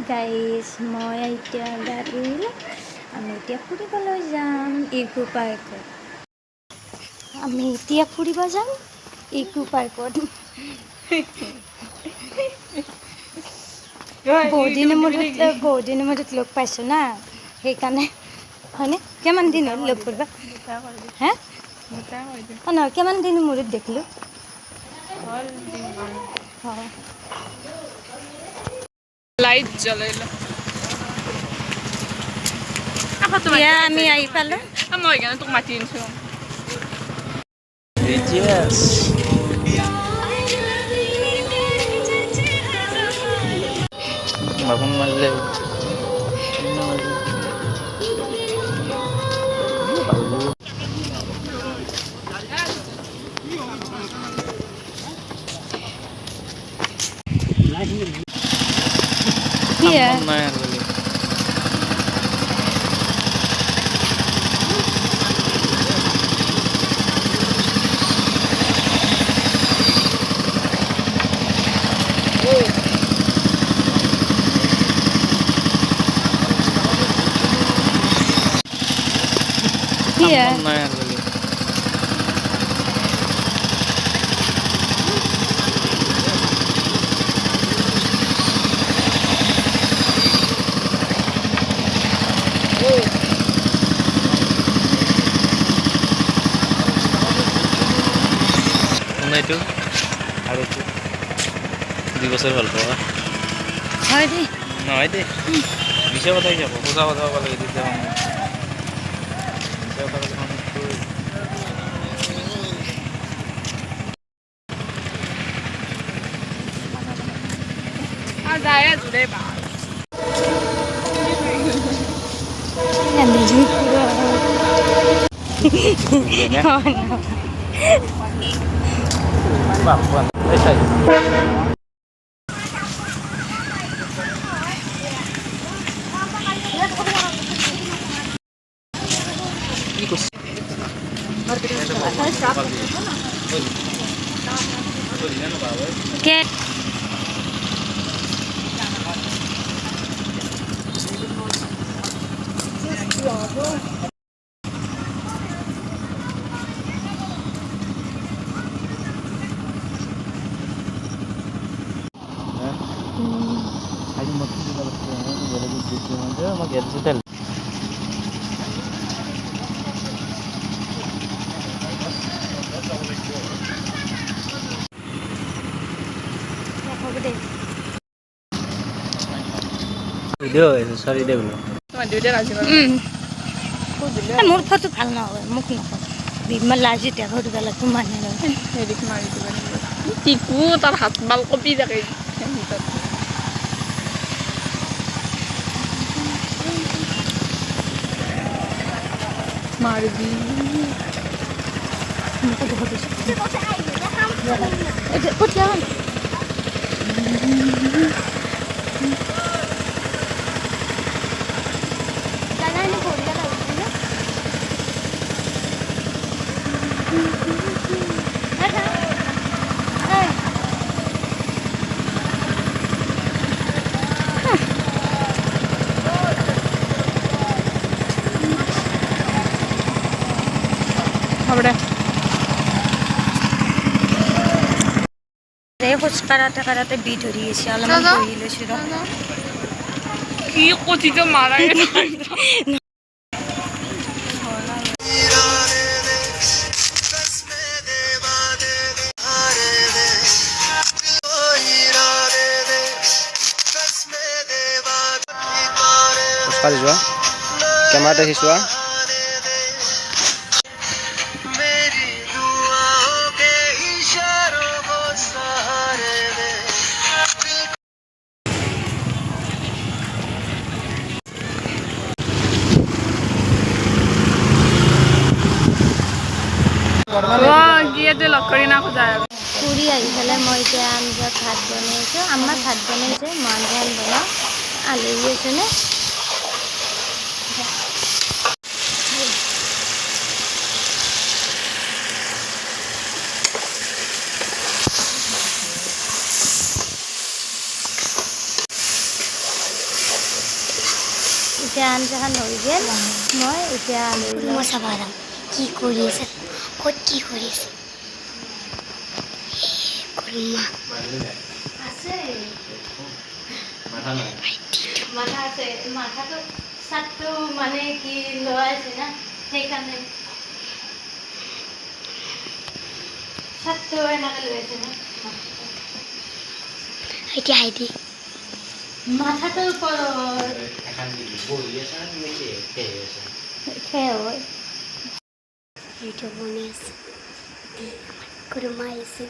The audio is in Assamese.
গাইজ মই এতিয়া গা ধুই আমি এতিয়া ফুৰিবলৈ যাম ইকো পাৰ্কত। আমি এতিয়া ফুৰিব যাম ইকো পাৰ্কত। বহুত দিনৰ মূৰত লগ পাইছোঁ না, সেইকাৰণে হয়নে? কিমান দিন হ'ল লগ কৰিবা? হে নহয়, কিমান দিনৰ মূৰত দেখিলোঁ। লাইট জ্বলাইলো আমি আহি পালোঁ। মই সেইকাৰণে তোক মাতি আনিছোঁ। বাপন মাৰলে এইটো আৰু 2 বছৰ হ'ল পোৱা হয় দেই, নহয় দেই, মিছা কথাই যাব, সঁচা কথা ক'ব লাগে তেতিয়া মিছা কথা যায় আছোঁ দেই বা সরি দে বলো তোমাৰ দেউতাই ৰাজি মোৰ ফটো ভাল নহয়, মোক নকয় বিমান লাজি টেগ পেলাই তোমাৰ হেৰিক মাৰি দিব টিকু তাৰ হাত বাল কপি থাকে মাৰবি হ'ব দে খোজ কাঢ়াতে কাঢ়াতে বি ধৰি আছে, অলপমান বহি লৈছোঁ ৰ। কি কঠিটো মাৰাই খোজকাঢ়ি যোৱা কেমেৰাতে সিচোৱা গিয়েতে লগ কৰি না খোজায় ফুৰি আহি পেলাই মই এতিয়া আঞ্জাত ভাত বনাইছোঁ, আমাৰ ভাত বনাইছে, মই আঞ্জা বনাওঁ, আলহী আছে নে? এতিয়া আঞ্জাখন হৈ গ'ল মই এতিয়া লৈ মই লওঁ চাব যাম কি কৰি আছে ক'ত কি কৰি আছে খুড়ীমা আছে মাথা আছে মাথাটো চাটটো মানে কি লৰাই আছে না সেইকাৰণে চাটটো এনেকৈ লৈ আছে না এতিয়া আইডি মাথাটোৰ ওপৰত খেৰ হয় ভিডিঅ' বনাই আছে খুড়ীমা আহিছে